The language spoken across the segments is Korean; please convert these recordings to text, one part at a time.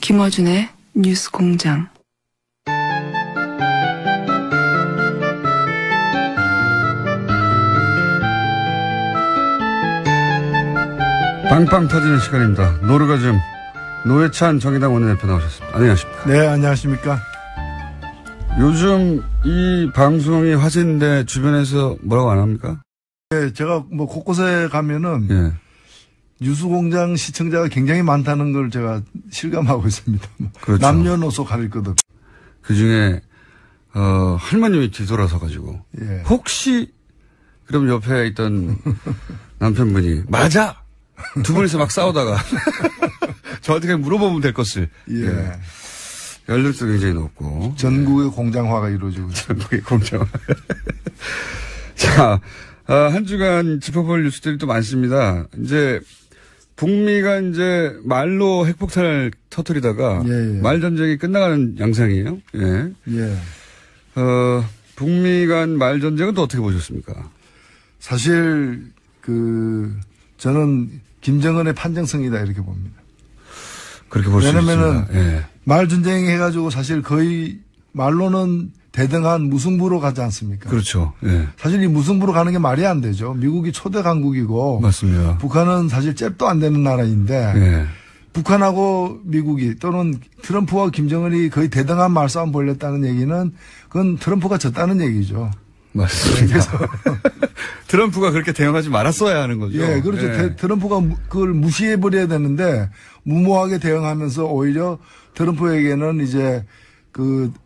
김어준의 뉴스 공장. 빵빵 터지는 시간입니다. 노르가즘 노회찬 정의당 원내대표 나오셨습니다. 안녕하십니까? 네, 안녕하십니까? 요즘 이 방송이 화제인데 주변에서 뭐라고 안 합니까? 네, 제가 뭐 곳곳에 가면은 예. 뉴스공장 시청자가 굉장히 많다는 걸 제가 실감하고 있습니다. 그렇죠. 남녀노소 가릴 것 없이. 그 중에 할머님이 뒤돌아서 가지고 예. 혹시 그럼 옆에 있던 남편분이 맞아 두 분이서 막 싸우다가 저한테 그냥 물어보면 될 것을. 예. 예. 연령도 굉장히 높고 전국의 공장화가 이루어지고 있습니다. 전국의 공장화. 자, 한 주간 짚어볼 뉴스들이 또 많습니다. 이제 북미가 이제 말로 핵폭탄을 터뜨리다가 예. 말 전쟁이 끝나가는 양상이에요. 예. 예. 북미 간 말 전쟁은 또 어떻게 보셨습니까? 사실 저는 김정은의 판정성이다 이렇게 봅니다. 그렇게 볼 수 있습니다. 왜냐면은 예. 말 전쟁 해가지고 사실 거의 말로는 대등한 무승부로 가지 않습니까? 그렇죠. 예. 사실 이 무승부로 가는 게 말이 안 되죠. 미국이 초대 강국이고 맞습니다. 북한은 사실 잽도 안 되는 나라인데 예. 북한하고 미국이 또는 트럼프와 김정은이 거의 대등한 말싸움 벌였다는 얘기는 그건 트럼프가 졌다는 얘기죠. 맞습니다. 트럼프가 그렇게 대응하지 말았어야 하는 거죠. 예, 그렇죠. 예. 트럼프가 그걸 무시해버려야 되는데 무모하게 대응하면서 오히려 트럼프에게는 이제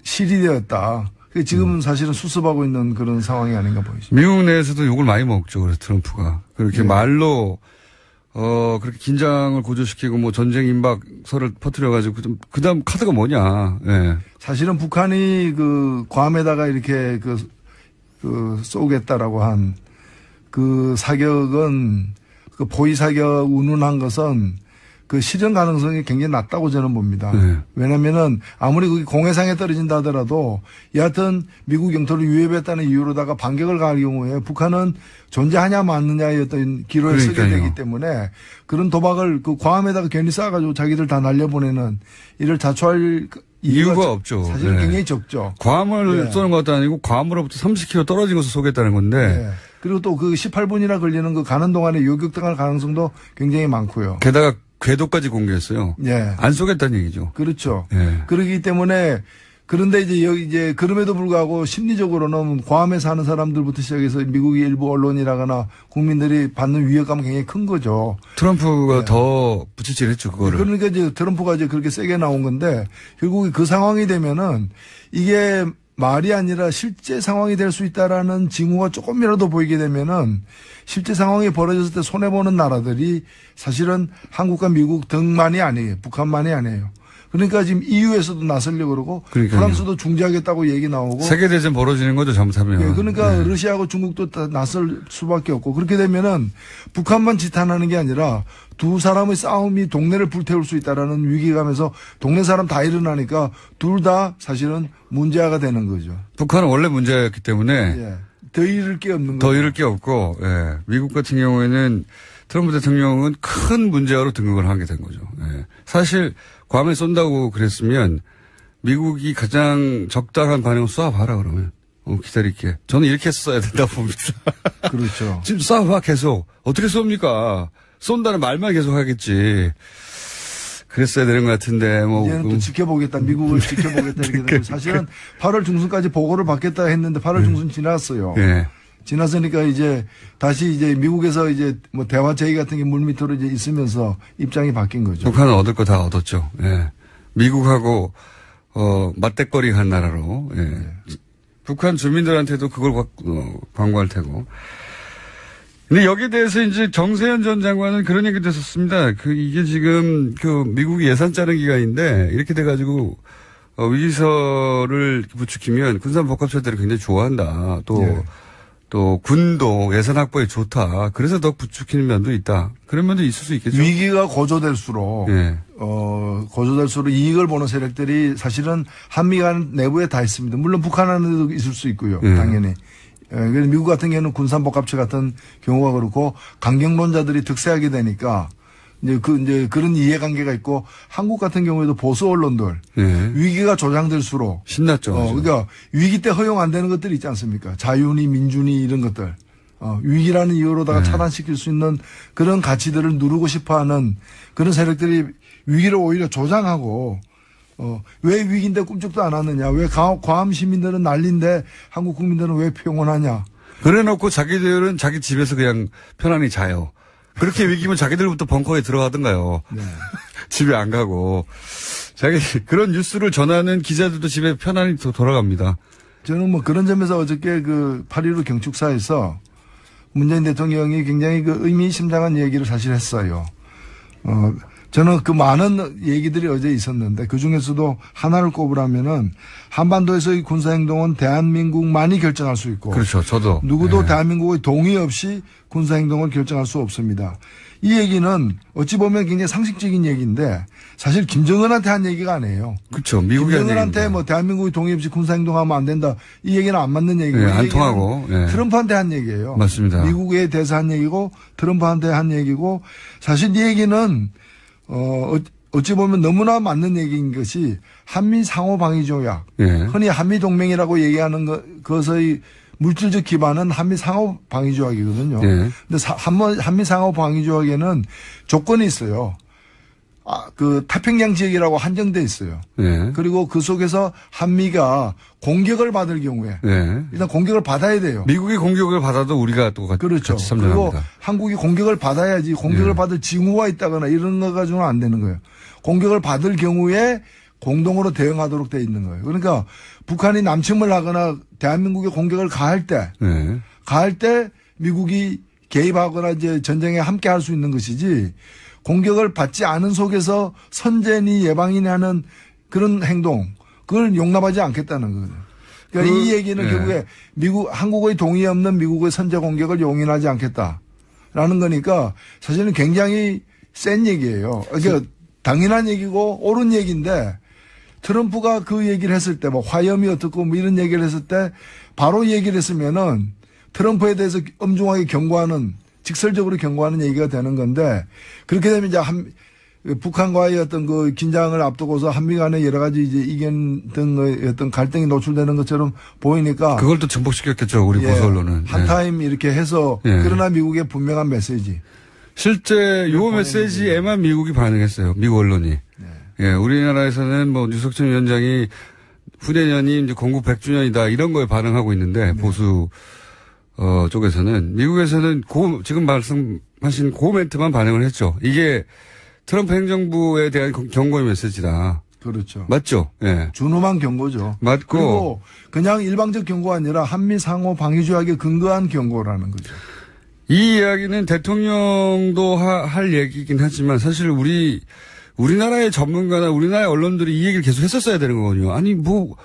실이 되었다. 지금은 사실은 수습하고 있는 그런 상황이 아닌가 보이죠. 미국 내에서도 욕을 많이 먹죠. 그래서 트럼프가. 그렇게 예. 말로, 그렇게 긴장을 고조시키고 뭐 전쟁 임박설을 퍼뜨려가지고 그 다음 카드가 뭐냐. 예. 사실은 북한이 괌에다가 이렇게 쏘겠다라고 한 사격은 포위 사격 운운한 것은 실현 가능성이 굉장히 낮다고 저는 봅니다. 네. 왜냐면은 아무리 그게 공해상에 떨어진다 하더라도 여하튼 미국 영토를 위협했다는 이유로다가 반격을 가할 경우에 북한은 존재하냐 마느냐의 어떤 기로에 서게 되기 때문에 그런 도박을 괌에다가 괜히 쏴가지고 자기들 다 날려보내는 이를 자초할 이유가 없죠. 사실은 네. 굉장히 적죠. 괌을 네. 쏘는 것도 아니고 괌으로부터 30km 떨어진 곳을 쏘겠다는 건데. 네. 그리고 또 18분이나 걸리는 가는 동안에 요격당할 가능성도 굉장히 많고요. 게다가 궤도까지 공개했어요. 예. 안 쏘겠다는 얘기죠. 그렇죠. 예. 그렇기 때문에 그런데 이제 그럼에도 불구하고 심리적으로는 괌에 사는 사람들부터 시작해서 미국의 일부 언론이라거나 국민들이 받는 위협감은 굉장히 큰 거죠. 트럼프가 더 부치질했죠, 그거를. 그러니까 이제 트럼프가 이제 그렇게 세게 나온 건데 결국 그 상황이 되면은 이게 말이 아니라 실제 상황이 될 수 있다라는 징후가 조금이라도 보이게 되면은 실제 상황이 벌어졌을 때 손해보는 나라들이 사실은 한국과 미국 등만이 아니에요. 북한만이 아니에요. 그러니까 지금 EU에서도 나서려고 그러고 그러니까요. 프랑스도 중재하겠다고 얘기 나오고. 세계대전 벌어지는 거죠, 잘못하면. 네, 그러니까 네. 러시아하고 중국도 다 나설 수밖에 없고 그렇게 되면은 북한만 지탄하는 게 아니라 두 사람의 싸움이 동네를 불태울 수 있다라는 위기감에서 동네 사람 다 일어나니까 둘 다 사실은 문제아가 되는 거죠. 북한은 원래 문제였기 때문에 예. 더 잃을 게 없는 거죠. 더 잃을 게 없고, 예. 미국 같은 경우에는 트럼프 대통령은 큰 문제아로 등극을 하게 된 거죠. 예. 사실 괌에 쏜다고 그랬으면 미국이 가장 적당한 반응을 쏴봐라 그러면. 기다릴게. 저는 이렇게 써야 된다고 봅니다. 그렇죠. 지금 쏴봐 계속. 어떻게 쏩니까? 쏜다는 말만 계속 하겠지. 그랬어야 되는 것 같은데, 뭐. 이제는 또 지켜보겠다. 미국을 지켜보겠다. 이렇게 되고 사실은 8월 중순까지 보고를 받겠다 했는데 8월 중순 지났어요. 예. 지났으니까 이제 다시 이제 미국에서 이제 뭐 대화 제의 같은 게 물밑으로 이제 있으면서 입장이 바뀐 거죠. 북한은 얻을 거 다 얻었죠. 예. 미국하고, 맞대거리 한 나라로, 예. 북한 주민들한테도 그걸 광고할 테고. 근데 여기에 대해서 이제 정세현 전 장관은 그런 얘기도 했었습니다. 이게 지금 미국이 예산 짜는 기간인데 이렇게 돼가지고 위기설을 부추기면 군산복합체들이 굉장히 좋아한다. 또 군도 예산 확보에 좋다. 그래서 더 부추기는 면도 있다. 그런 면도 있을 수 있겠죠. 위기가 고조될수록 예. 고조될수록 이익을 보는 세력들이 사실은 한미 간 내부에 다 있습니다. 물론 북한 안에도 있을 수 있고요. 예. 당연히. 그래서 미국 같은 경우는 군산복합체 같은 경우가 그렇고 강경론자들이 득세하게 되니까 이제 그런 이해관계가 있고 한국 같은 경우에도 보수 언론들 네. 위기가 조장될수록 신났죠. 그러니까 위기 때 허용 안 되는 것들이 있지 않습니까? 자유니 민주니 이런 것들. 위기라는 이유로다가 네. 차단시킬 수 있는 그런 가치들을 누르고 싶어 하는 그런 세력들이 위기를 오히려 조장하고 왜 위기인데 꿈쩍도 안 하느냐. 왜 과암 시민들은 난리인데 한국 국민들은 왜 평온하냐. 그래 놓고 자기들은 자기 집에서 그냥 편안히 자요. 그렇게 위기면 자기들부터 벙커에 들어가든가요. 네. 집에 안 가고. 그런 뉴스를 전하는 기자들도 집에 편안히 돌아갑니다. 저는 뭐 그런 점에서 어저께 그 8.15 경축사에서 문재인 대통령이 굉장히 그 의미심장한 얘기를 사실 했어요. 저는 그 많은 얘기들이 어제 있었는데 그 중에서도 하나를 꼽으라면은 한반도에서의 군사행동은 대한민국만이 결정할 수 있고. 그렇죠. 저도. 누구도 대한민국의 동의 없이 군사행동을 결정할 수 없습니다. 이 얘기는 어찌 보면 굉장히 상식적인 얘기인데 사실 김정은한테 한 얘기가 아니에요. 그렇죠. 미국이 한 김정은한테 얘기입니다. 뭐 대한민국의 동의 없이 군사행동하면 안 된다. 이 얘기는 안 맞는 얘기고. 안 통하고. 트럼프한테 한 얘기예요. 맞습니다. 미국에 대해서 한 얘기고 트럼프한테 한 얘기고 사실 이 얘기는 어찌 보면 너무나 맞는 얘기인 것이 한미 상호 방위 조약. 흔히 한미 동맹이라고 얘기하는 그것의 물질적 기반은 한미 상호 방위 조약이거든요. 근데 한미 상호 방위 조약에는 조건이 있어요. 그 태평양 지역이라고 한정돼 있어요. 그리고 그 속에서 한미가 공격을 받을 경우에 일단 공격을 받아야 돼요. 미국이 공격을 받아도 우리가 또 그렇죠. 같이 참전합니다. 그리고 한국이 공격을 받아야지 공격을 받을 징후가 있다거나 이런 거 가지고는 안 되는 거예요. 공격을 받을 경우에 공동으로 대응하도록 돼 있는 거예요. 그러니까 북한이 남침을 하거나 대한민국에 공격을 가할 때 미국이 개입하거나 이제 전쟁에 함께 할 수 있는 것이지 공격을 받지 않은 속에서 선제니 예방이니 하는 그런 행동 그걸 용납하지 않겠다는 거예요. 그러니까 이 얘기는 결국에 한국의 동의 없는 미국의 선제 공격을 용인하지 않겠다라는 거니까 사실은 굉장히 센 얘기예요. 그러니까 당연한 얘기고 옳은 얘기인데 트럼프가 그 얘기를 했을 때 뭐 화염이 어떻고 뭐 이런 얘기를 했을 때 바로 얘기를 했으면은 트럼프에 대해서 엄중하게 경고하는 직설적으로 경고하는 얘기가 되는 건데 그렇게 되면 이제 북한과의 어떤 그 긴장을 앞두고서 한미 간의 여러 가지 이제 이견 등의 어떤 갈등이 노출되는 것처럼 보이니까 그걸 또 증폭시켰겠죠. 우리 보수 언론은. 한 타임 이렇게 해서 그러나 미국의 분명한 메시지. 실제 요 메시지에만 미국이 반응했어요. 미국 언론이. 우리나라에서는 뭐 유석천 위원장이 후대년이 이제 건국 100주년이다 이런 거에 반응하고 있는데 보수 쪽에서는 미국에서는 지금 말씀하신 그 멘트만 반응을 했죠. 이게 트럼프 행정부에 대한 경고의 메시지다. 그렇죠. 맞죠? 준엄한 경고죠. 맞고. 그리고 그냥 일방적 경고가 아니라 한미 상호 방위 조약에 근거한 경고라는 거죠. 이 이야기는 대통령도 할 얘기긴 하지만 사실 우리나라의 전문가나 우리나라의 언론들이 이 얘기를 계속 했었어야 되는 거거든요. 아니 뭐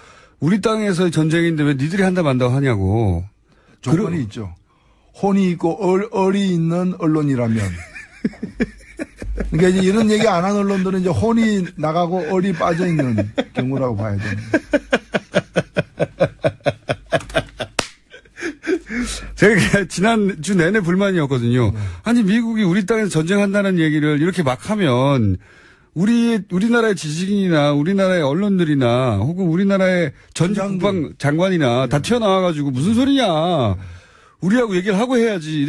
우리 땅에서의 전쟁인데 왜 니들이 한다 만다고 하냐고. 조건이 있죠. 혼이 있고 얼이 있는 언론이라면. 그러니까 이제 이런 얘기 안 한 언론들은 이제 혼이 나가고 얼이 빠져 있는 경우라고 봐야 됩니다. 제가 지난주 내내 불만이었거든요. 아니 미국이 우리 땅에서 전쟁한다는 얘기를 이렇게 막 하면 우리나라의 지식인이나 우리나라의 언론들이나 혹은 우리나라의 전직 국방장관이나 다 튀어나와가지고 무슨 소리냐. 우리하고 얘기를 하고 해야지.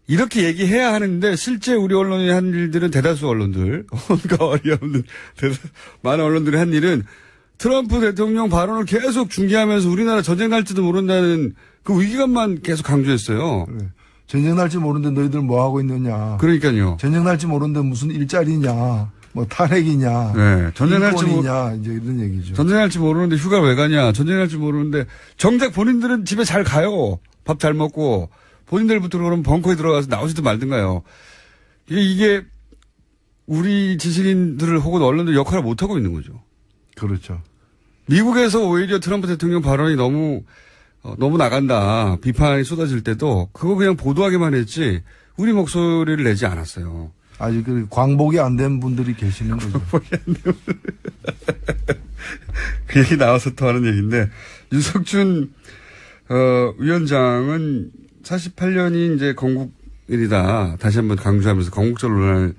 이렇게 얘기해야 하는데 실제 우리 언론이 한 일들은 대다수 언론들, 그러니까 어리없는 많은 언론들이 한 일은 트럼프 대통령 발언을 계속 중계하면서 우리나라 전쟁 날지도 모른다는 그 위기감만 계속 강조했어요. 그래. 전쟁 날지 모르는데 너희들 뭐 하고 있느냐. 그러니까요. 전쟁 날지 모르는데 무슨 일자리냐, 뭐 탈핵이냐, 전쟁 날지 이제 이런 얘기죠. 전쟁 날지 모르는데 휴가 왜 가냐, 전쟁 날지 모르는데 정작 본인들은 집에 잘 가요. 밥 잘 먹고 본인들부터 그러면 벙커에 들어가서 나오지도 말든가요. 이게 우리 지식인들을 혹은 언론들 역할을 못 하고 있는 거죠. 그렇죠. 미국에서 오히려 트럼프 대통령 발언이 너무 나간다. 비판이 쏟아질 때도 그거 그냥 보도하기만 했지 우리 목소리를 내지 않았어요. 아직 그 광복이 안 된 분들이 계시는 거죠. 광복이 안 된 분들. 그 얘기 나와서 또 하는 얘기인데 유석준 위원장은 48년이 이제 건국 일이다. 다시 한번 강조하면서 건국절 논란을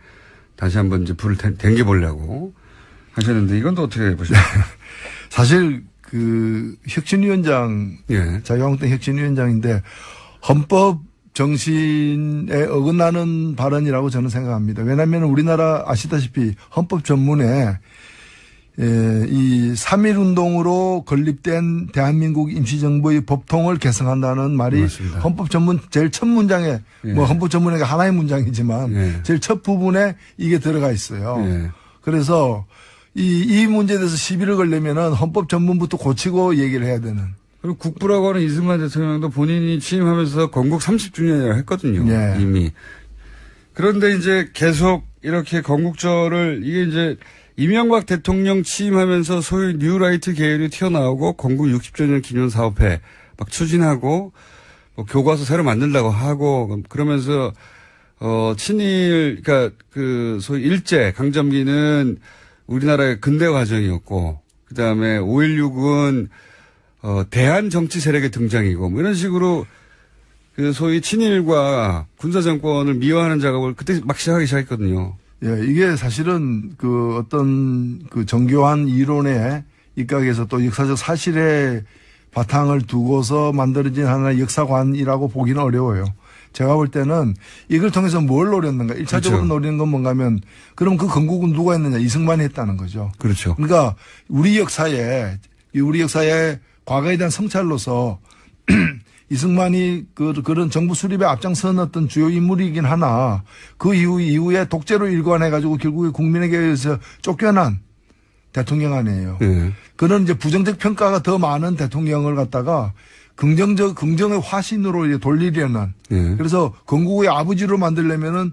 다시 한번 이제 불을 댕겨보려고 하셨는데 이건 또 어떻게 보십니까? 사실 혁신위원장, 예. 자유한국당 혁신위원장인데 헌법 정신에 어긋나는 발언이라고 저는 생각합니다. 왜냐하면 우리나라 아시다시피 헌법 전문에 이 3.1운동으로 건립된 대한민국 임시정부의 법통을 개성한다는 말이 맞습니다. 헌법 전문 제일 첫 문장에 예. 뭐 헌법 전문에 하나의 문장이지만 예. 제일 첫 부분에 이게 들어가 있어요. 예. 그래서 이 문제에 대해서 시비를 걸려면은 헌법 전문부터 고치고 얘기를 해야 되는. 그리고 국부라고 하는 이승만 대통령도 본인이 취임하면서 건국 30주년이라고 했거든요. 예. 이미. 그런데 이제 계속 이렇게 건국절을 이게 이제 이명박 대통령 취임하면서 소위 뉴라이트 계열이 튀어나오고 건국 60주년 기념 사업회 막 추진하고 뭐 교과서 새로 만들려고 하고 그러면서 친일 그러니까 그 소위 일제 강점기는 우리나라의 근대 과정이었고 그다음에 5.16은 대한 정치 세력의 등장이고 뭐 이런 식으로 그 소위 친일과 군사 정권을 미화하는 작업을 그때 막 시작하기 시작했거든요. 예, 이게 사실은 어떤 정교한 이론에 입각해서 또 역사적 사실에 바탕을 두고서 만들어진 하나의 역사관이라고 보기는 어려워요. 제가 볼 때는 이걸 통해서 뭘 노렸는가. 1차적으로 그렇죠. 노리는 건 뭔가 하면 그럼 그 건국은 누가 했느냐. 이승만이 했다는 거죠. 그렇죠. 그러니까 우리 역사에 과거에 대한 성찰로서 이승만이 그런 정부 수립에 앞장선 어떤 주요 인물이긴 하나 그 이후에 독재로 일관해가지고 결국에 국민에게 의해서 쫓겨난 대통령 아니에요. 네. 그런 이제 부정적 평가가 더 많은 대통령을 갖다가 긍정의 화신으로 이제 돌리려는. 네. 그래서 건국의 아버지로 만들려면은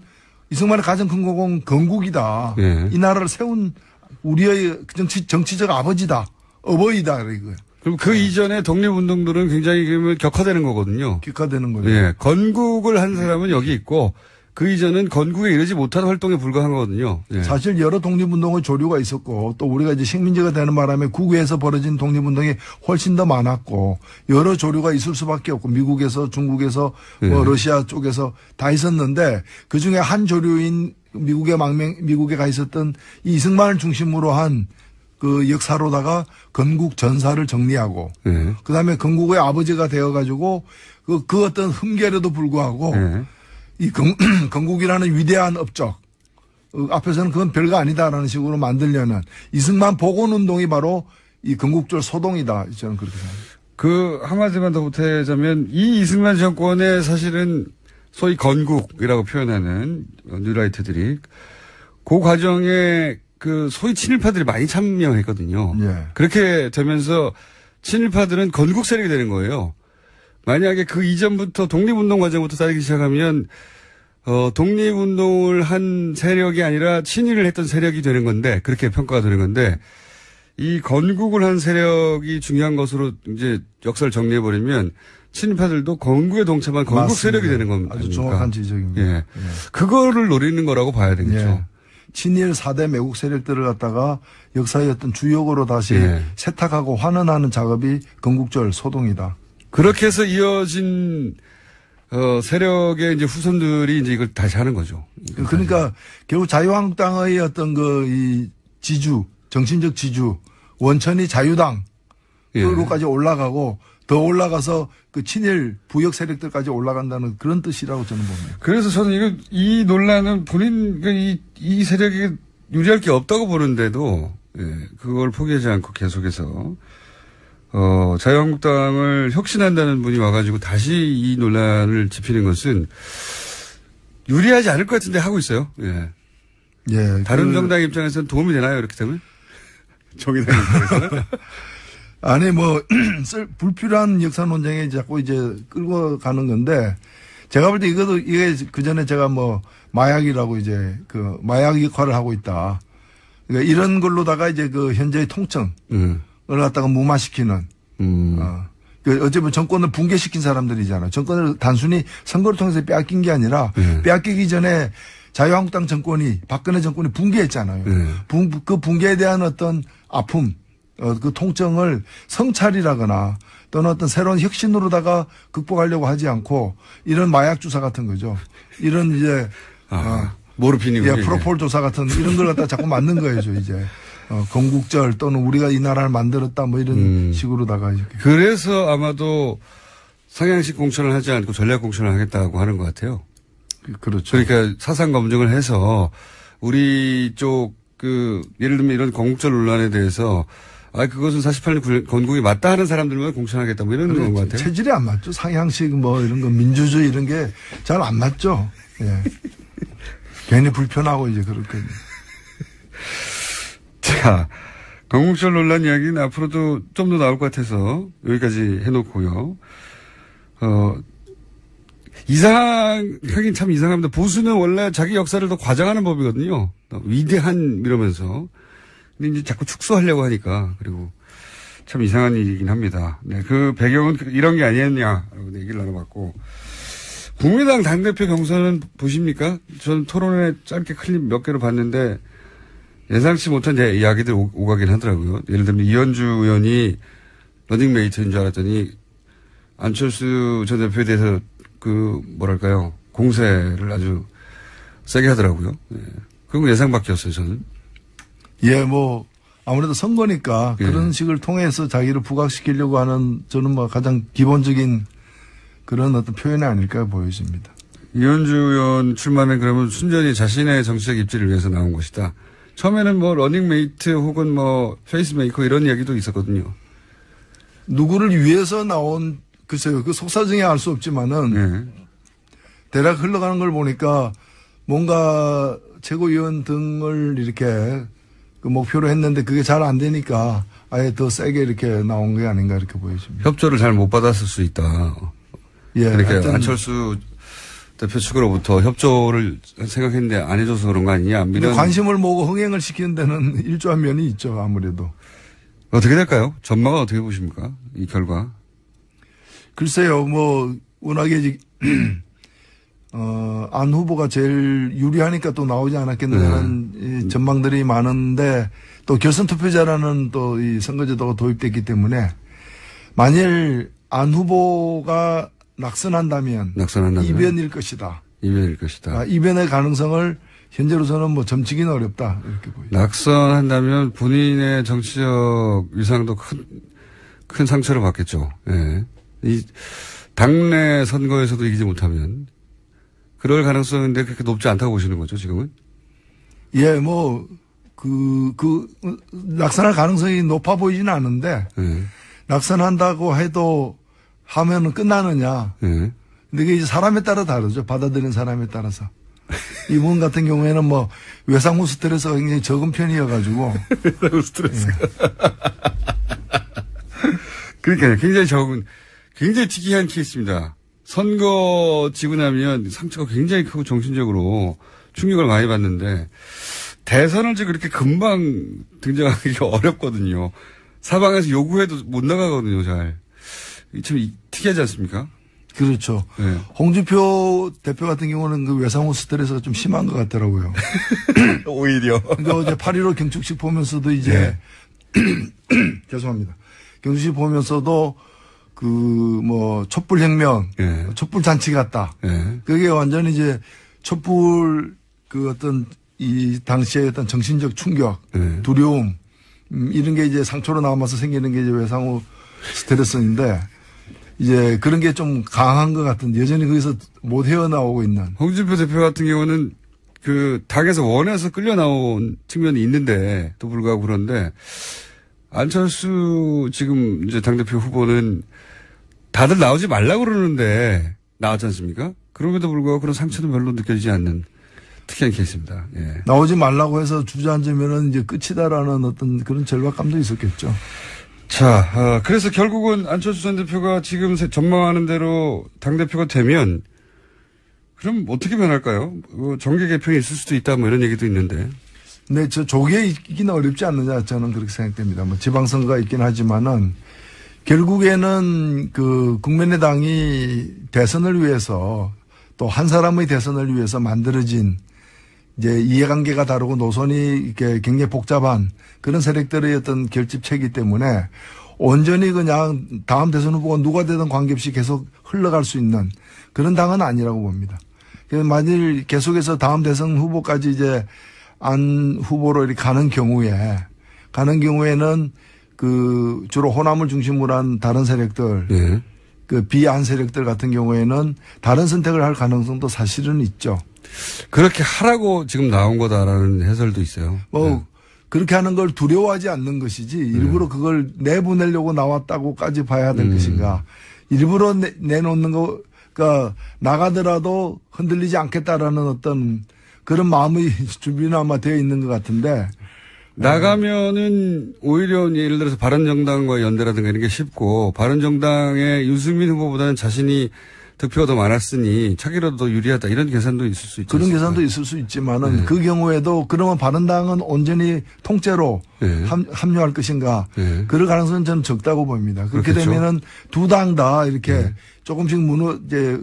이승만의 가장 큰 공은 건국이다. 네. 이 나라를 세운 우리의 정치적 아버지다. 어버이다. 이거예요. 그럼 그 이전에 독립운동들은 굉장히 그러면 격화되는 거거든요. 격화되는 거죠. 예. 건국을 한 사람은 여기 있고 그 이전은 건국에 이르지 못한 활동에 불과한 거거든요. 예. 사실 여러 독립운동의 조류가 있었고 또 우리가 이제 식민지가 되는 바람에 국외에서 벌어진 독립운동이 훨씬 더 많았고 여러 조류가 있을 수밖에 없고 미국에서 중국에서 뭐 러시아 쪽에서 다 있었는데 그중에 한 조류인 미국에 가 있었던 이 이승만을 중심으로 한 그 역사로다가 건국 전사를 정리하고 그다음에 건국의 아버지가 되어가지고 그 어떤 흠결에도 불구하고 이 건국이라는 위대한 업적 앞에서는 그건 별거 아니다라는 식으로 만들려는 이승만 복원운동이 바로 이 건국절 소동이다. 저는 그렇게 생각합니다. 그 한마디만 더 보태자면 이 이승만 정권의 사실은 소위 건국이라고 표현하는 뉴라이트들이 그 과정에 그 소위 친일파들이 많이 참여했거든요. 예. 그렇게 되면서 친일파들은 건국 세력이 되는 거예요. 만약에 그 이전부터 독립운동 과정부터 따르기 시작하면 독립운동을 한 세력이 아니라 친일을 했던 세력이 되는 건데 그렇게 평가가 되는 건데 이 건국을 한 세력이 중요한 것으로 이제 역사를 정리해 버리면 친일파들도 건국에 동참한 건국 맞습니다. 세력이 되는 겁니다. 아주 정확한 지적입니다. 예. 예. 그거를 노리는 거라고 봐야 되겠죠. 예. 친일 4대 매국 세력들을 갖다가 역사의 어떤 주역으로 다시 예. 세탁하고 환원하는 작업이 건국절 소동이다. 그렇게 해서 이어진 세력의 이제 후손들이 이제 이걸 다시 하는 거죠. 그러니까 결국 자유한국당의 어떤 이 지주, 정신적 지주, 원천이 자유당으로까지 올라가고 더 올라가서 그 친일 부역 세력들까지 올라간다는 그런 뜻이라고 저는 봅니다. 그래서 저는 이 논란은 이 세력이 유리할 게 없다고 보는데도, 예, 그걸 포기하지 않고 계속해서, 자유한국당을 혁신한다는 분이 와가지고 다시 이 논란을 짚히는 것은 유리하지 않을 것 같은데 하고 있어요. 예. 예. 다른 정당 입장에서는 도움이 되나요? 이렇게 되면? 정의당 입장에서는? 아니, 불필요한 역사 논쟁에 자꾸 이제 끌고 가는 건데, 제가 볼 때 이게 그 전에 제가 마약이라고 이제 마약 역할을 하고 있다. 그러니까 이런 걸로다가 이제 현재의 통청을 갖다가 무마시키는, 어쩌면 정권을 붕괴시킨 사람들이잖아요. 정권을 단순히 선거를 통해서 빼앗긴 게 아니라, 빼앗기기 전에 박근혜 정권이 붕괴했잖아요. 그 붕괴에 대한 어떤 아픔, 그 통증을 성찰이라거나 또는 어떤 새로운 혁신으로다가 극복하려고 하지 않고 이런 마약 주사 같은 거죠. 이런 이제 모르핀이고 예, 프로폴 조사 같은 이런 걸 갖다 자꾸 만든 거예요, 이제. 건국절 또는 우리가 이 나라를 만들었다 뭐 이런 식으로다가 이렇게. 그래서 아마도 상향식 공천을 하지 않고 전략 공천을 하겠다고 하는 것 같아요. 그렇죠. 그러니까 사상 검증을 해서 우리 쪽 예를 들면 이런 건국절 논란에 대해서 그것은 48년 건국이 맞다 하는 사람들만 공천하겠다 뭐 이런 것 같아요. 체질이 안 맞죠. 상향식 뭐 이런 거 민주주의 이런 게 잘 안 맞죠. 예. 괜히 불편하고 이제 그렇게. 자, 건국절 논란 이야기는 앞으로도 좀 더 나올 것 같아서 여기까지 해놓고요. 하긴 참 이상합니다. 보수는 원래 자기 역사를 더 과장하는 법이거든요. 위대한 이러면서. 근데 이제 자꾸 축소하려고 하니까. 그리고 참 이상한 일이긴 합니다. 네, 그 배경은 이런 게 아니었냐라고 얘기를 나눠봤고. 국민의당 당대표 경선은 보십니까? 저는 토론회 짧게 클립 몇 개로 봤는데 예상치 못한 이야기들 오가긴 하더라고요. 예를 들면 이현주 의원이 러닝메이트인 줄 알았더니 안철수 전 대표에 대해서 공세를 아주 세게 하더라고요. 예. 그건 예상 밖이었어요, 저는. 예, 뭐, 아무래도 선거니까 예. 그런 식을 통해서 자기를 부각시키려고 하는 저는 뭐 가장 기본적인 그런 어떤 표현이 아닐까 보여집니다. 이현주 의원 출마는 그러면 순전히 자신의 정치적 입지를 위해서 나온 것이다. 처음에는 뭐 러닝메이트 혹은 뭐 페이스메이커 이런 이야기도 있었거든요. 누구를 위해서 나온 글쎄요. 그 속사정이 알 수 없지만은 대략 흘러가는 걸 보니까 뭔가 최고위원 등을 이렇게 그 목표로 했는데 그게 잘 안 되니까 아예 더 세게 이렇게 나온 게 아닌가 이렇게 보여집니다. 협조를 잘 못 받았을 수 있다. 예. 그러니까 안철수 대표 측으로부터 협조를 생각했는데 안 해줘서 그런 거 아니냐. 이런 관심을 모으고 흥행을 시키는 데는 일조한 면이 있죠. 아무래도. 어떻게 될까요? 전망은 어떻게 보십니까? 이 결과. 글쎄요. 뭐 워낙에 안 후보가 제일 유리하니까 또 나오지 않았겠느냐는 전망들이 많은데 또 결선 투표자라는 또 이 선거제도가 도입됐기 때문에 만일 안 후보가 낙선한다면 이변일 것이다. 이변일 것이다. 이변의 가능성을 현재로서는 뭐 점치기는 어렵다 이렇게 보입니다. 낙선한다면 본인의 정치적 위상도 큰 상처를 받겠죠. 예. 이 당내 선거에서도 이기지 못하면 그럴 가능성인데 그렇게 높지 않다고 보시는 거죠, 지금은? 예, 뭐 낙선할 가능성이 높아 보이지는 않은데 낙선한다고 해도 하면은 끝나느냐. 근데 그게 이제 사람에 따라 다르죠. 받아들이는 사람에 따라서. 이분 같은 경우에는 뭐 외상후 스트레스가 굉장히 적은 편이어가지고. 외상후 스트레스가. 그러니까요. 굉장히 특이한 케이스입니다. 선거 지고 나면 상처가 굉장히 크고 정신적으로 충격을 많이 받는데 대선을 지금 그렇게 금방 등장하기가 어렵거든요. 사방에서 요구해도 못 나가거든요, 잘. 참 특이하지 않습니까? 그렇죠. 네. 홍준표 대표 같은 경우는 그 외상후 스트레스가 좀 심한 것 같더라고요. 오히려. 그러니까 어제 8.15 경축식 보면서도 이제, 죄송합니다. 경축식 보면서도 촛불혁명, 촛불잔치 같다. 그게 완전히 이제 촛불 이 당시의 어떤 정신적 충격, 두려움, 이런 게 이제 상처로 남아서 생기는 게 이제 외상후 스트레스인데, 이제 그런 게 좀 강한 것 같은데 여전히 거기서 못 헤어나오고 있는. 홍준표 대표 같은 경우는 당에서 원해서 끌려 나온 측면이 있는데 또 불구하고 그런데 안철수 지금 이제 당대표 후보는 다들 나오지 말라고 그러는데 나왔지 않습니까? 그럼에도 불구하고 그런 상처는 별로 느껴지지 않는 특이한 케이스입니다. 예. 나오지 말라고 해서 주저앉으면은 이제 끝이다라는 어떤 그런 절박감도 있었겠죠. 자, 그래서 결국은 안철수 전 대표가 지금 전망하는 대로 당대표가 되면 그럼 어떻게 변할까요? 정계 개편이 있을 수도 있다 뭐 이런 얘기도 있는데. 네, 조기에 있기는 어렵지 않느냐 저는 그렇게 생각됩니다. 뭐 지방선거가 있긴 하지만은 결국에는 국민의당이 대선을 위해서 또 한 사람의 대선을 위해서 만들어진 이제 이해관계가 다르고 노선이 이렇게 굉장히 복잡한 그런 세력들의 어떤 결집체이기 때문에 온전히 그냥 다음 대선 후보가 누가 되든 관계없이 계속 흘러갈 수 있는 그런 당은 아니라고 봅니다. 그래서 만일 계속해서 다음 대선 후보까지 이제 안 후보로 이렇게 가는 경우에는 그 주로 호남을 중심으로 한 다른 세력들, 예. 그 비안 세력들 같은 경우에는 다른 선택을 할 가능성도 사실은 있죠. 그렇게 하라고 지금 나온 거다라는 해설도 있어요. 네. 그렇게 하는 걸 두려워하지 않는 것이지 일부러 그걸 내보내려고 나왔다고까지 봐야 될 것인가. 일부러 내놓는 거가 나가더라도 흔들리지 않겠다라는 어떤 그런 마음의 준비는 아마 되어 있는 것 같은데. 나가면은 오히려 예를 들어서 바른정당과 연대라든가 이런 게 쉽고 바른정당의 유승민 후보보다는 자신이 득표가 더 많았으니 차기라도 더 유리하다 이런 계산도 있을 수 있죠. 그런 계산도 있을 수 있지만은 그 경우에도 그러면 바른당은 온전히 통째로 합류할 것인가. 그럴 가능성은 저는 적다고 봅니다. 그렇게 그렇겠죠. 되면은 두 당 다 이렇게 조금씩 이제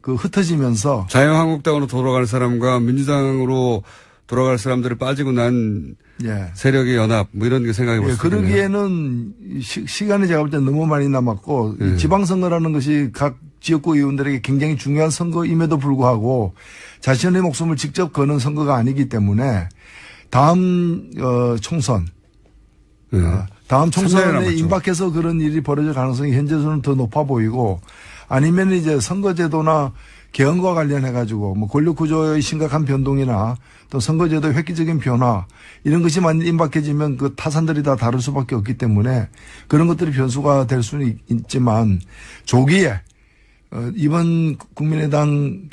흩어지면서 자유한국당으로 돌아갈 사람과 민주당으로 돌아갈 사람들을 빠지고 난 세력의 연합 뭐 이런 게 생각해 볼 수 있겠네요. 그러기에는 시간이 제가 볼 때 너무 많이 남았고 지방선거라는 것이 각 지역구 의원들에게 굉장히 중요한 선거임에도 불구하고 자신의 목숨을 직접 거는 선거가 아니기 때문에 다음 총선 다음 총선에 임박해서 그런 일이 벌어질 가능성이 현재로는 더 높아 보이고 아니면 이제 선거제도나 개헌과 관련해 가지고 뭐 권력구조의 심각한 변동이나 또 선거제도의 획기적인 변화 이런 것이 많이 임박해지면 그 타산들이 다 다를 수밖에 없기 때문에 그런 것들이 변수가 될 수는 있지만 조기에 이번 국민의당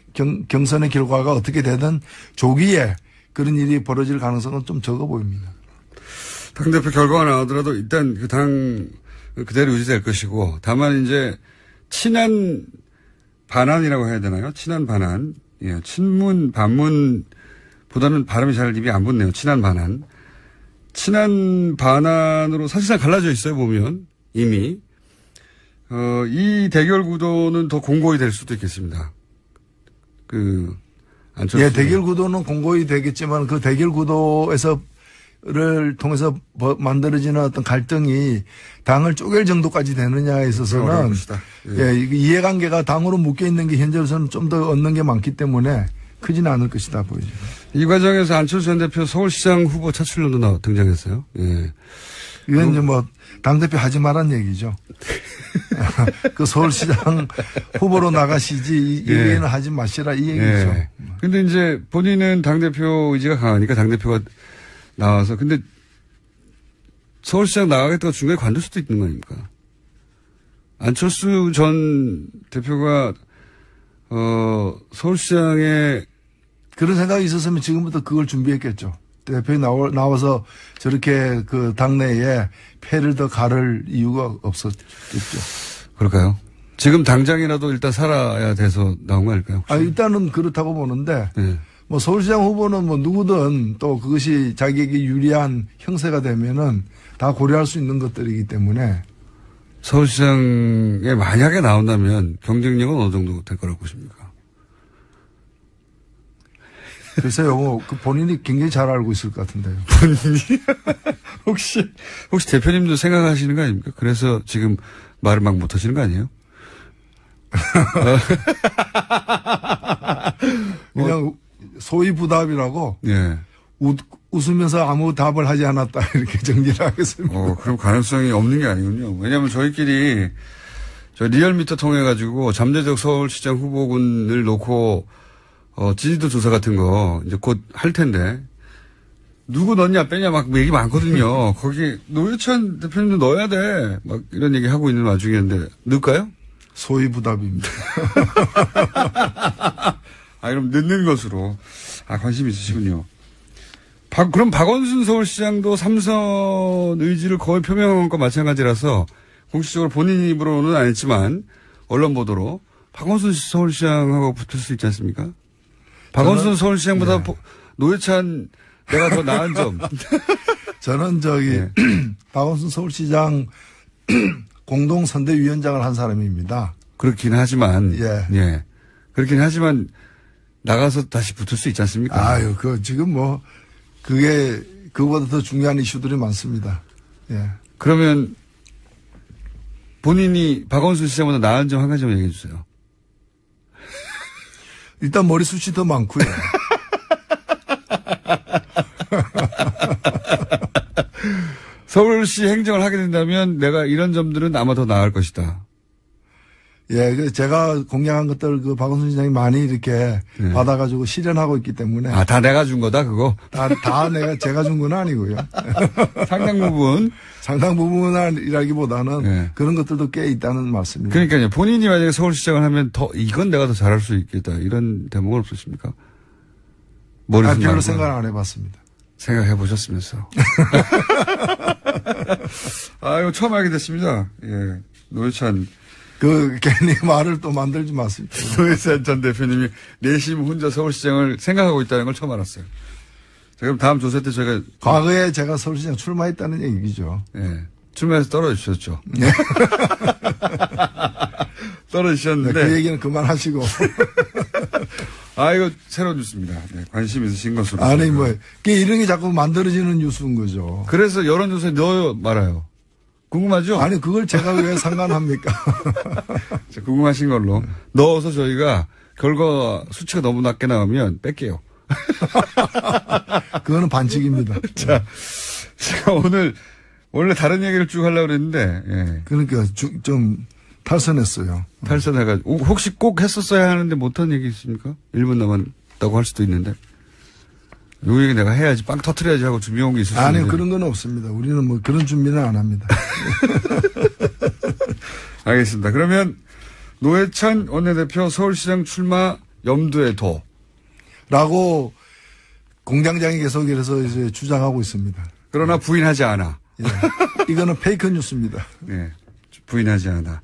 경선의 결과가 어떻게 되든 조기에 그런 일이 벌어질 가능성은 좀 적어 보입니다. 당대표 결과가 나오더라도 일단 그 당 그대로 유지될 것이고 다만 이제 친한 반환이라고 해야 되나요? 친한 반환. 예, 친문, 반문보다는 발음이 잘 입이 안 붙네요. 친한 반환. 친한 반환으로 사실상 갈라져 있어요, 보면. 이미. 이 대결 구도는 더 공고히 될 수도 있겠습니다. 예, 대결 구도는 공고히 되겠지만 그 대결 구도에서 를 통해서 만들어지는 어떤 갈등이 당을 쪼갤 정도까지 되느냐에 있어서는 예, 이해관계가 당으로 묶여 있는 게 현재로서는 좀 더 얻는 게 많기 때문에 크지는 않을 것이다 보이죠. 이 과정에서 안철수 전 대표 서울시장 후보 차출론도 등장했어요. 예. 이건 이제 뭐 당대표 하지 말란 얘기죠. 그 서울시장 후보로 나가시지 이 얘기는 하지 마시라 이 얘기죠. 근데 이제 본인은 당대표 의지가 강하니까 당대표가 나와서 근데 서울시장 나가겠다고 중간에 관둘 수도 있는 거 아닙니까? 안철수 전 대표가 서울시장에 그런 생각이 있었으면 지금부터 그걸 준비했겠죠. 대표에 나와서 저렇게 그 당내에 패를 더 가를 이유가 없었겠죠. 그럴까요? 지금 당장이라도 일단 살아야 돼서 나온 거 아닐까요? 혹시? 일단은 그렇다고 보는데 뭐 서울시장 후보는 뭐 누구든 또 그것이 자기에게 유리한 형세가 되면은 다 고려할 수 있는 것들이기 때문에 서울시장에 만약에 나온다면 경쟁력은 어느 정도 될 거라고 보십니까? 글쎄요, 뭐 그 본인이 굉장히 잘 알고 있을 것 같은데요. 본인이 혹시 대표님도 생각하시는 거 아닙니까? 그래서 지금 말을 막 못하시는 거 아니에요? 그냥 소위 부답이라고 웃으면서 아무 답을 하지 않았다 이렇게 정리를 하겠습니다. 그럼 가능성이 없는 게 아니군요. 왜냐하면 저희끼리 리얼미터 통해 가지고 잠재적 서울시장 후보군을 놓고 지지도 조사 같은 거 이제 곧 할 텐데 누구 넣냐 빼냐 막 얘기 많거든요. 거기 노회찬 대표님도 넣어야 돼. 막 이런 얘기 하고 있는 와중이었는데 넣을까요? 소위 부답입니다. 그럼 넣는 것으로. 관심 있으시군요. 그럼 박원순 서울시장도 삼선 의지를 거의 표명한 것과 마찬가지라서 공식적으로 본인 입으로는 안 했지만 언론 보도로 박원순 서울시장하고 붙을 수 있지 않습니까? 박원순 서울시장보다 노회찬 내가 더 나은 점. 저는 박원순 서울시장 공동선대위원장을 한 사람입니다. 그렇긴 하지만. 그렇긴 하지만 나가서 다시 붙을 수 있지 않습니까? 아유, 지금 뭐, 그거보다 더 중요한 이슈들이 많습니다. 예. 그러면 본인이 박원순 시장보다 나은 점 한 가지만 얘기해 주세요. 일단 머리숱이 더 많고요. 서울시 행정을 하게 된다면 내가 이런 점들은 아마 더 나을 것이다. 예, 제가 공약한 것들 박원순 시장이 많이 이렇게 네. 받아가지고 실현하고 있기 때문에. 다 내가 준 거다, 그거? 다 제가 준 건 아니고요. 상당 부분. 상당 부분이라기보다는 네. 그런 것들도 꽤 있다는 말씀입니다. 그러니까요. 본인이 만약에 서울시장을 하면 이건 내가 더 잘할 수 있겠다. 이런 대목은 없으십니까? 별로 생각 안 해봤습니다. 생각해 보셨으면서. 이거 처음 알게 됐습니다. 예. 노회찬. 괜히 말을 또 만들지 마세요. 노회찬 전 대표님이 내심 혼자 서울시장을 생각하고 있다는 걸 처음 알았어요. 자, 그럼 다음 조사 때 저희가. 과거에 제가 서울시장 출마했다는 얘기죠. 예. 출마해서 떨어지셨죠. 네. 떨어지셨는데. 그 얘기는 그만하시고. 이거 새로운 뉴스입니다. 네, 관심 있으신 것으로. 아니, 이런 게 자꾸 만들어지는 뉴스인 거죠. 그래서 여론조사에 넣어요, 말아요. 궁금하죠? 아니, 그걸 제가 왜 상관합니까? 자, 궁금하신 걸로. 넣어서 저희가 결과 수치가 너무 낮게 나오면 뺄게요. 그거는 반칙입니다. 자, 제가 오늘, 원래 다른 얘기를 쭉 하려고 그랬는데, 예. 그러니까 좀 탈선했어요. 탈선해가지고. 혹시 꼭 했었어야 하는데 못한 얘기 있습니까? 1분 남았다고 할 수도 있는데. 요 얘기 내가 해야지, 빵 터트려야지 하고 준비해온 게 있을 수 있는데. 아니, 그런 건 없습니다. 우리는 그런 준비는 안 합니다. 알겠습니다. 그러면 노회찬 원내대표 서울시장 출마 염두에 둬. 라고 공장장이 계속 이래서 이제 주장하고 있습니다. 그러나 부인하지 않아. 예. 이거는 페이크 뉴스입니다. 네. 부인하지 않아.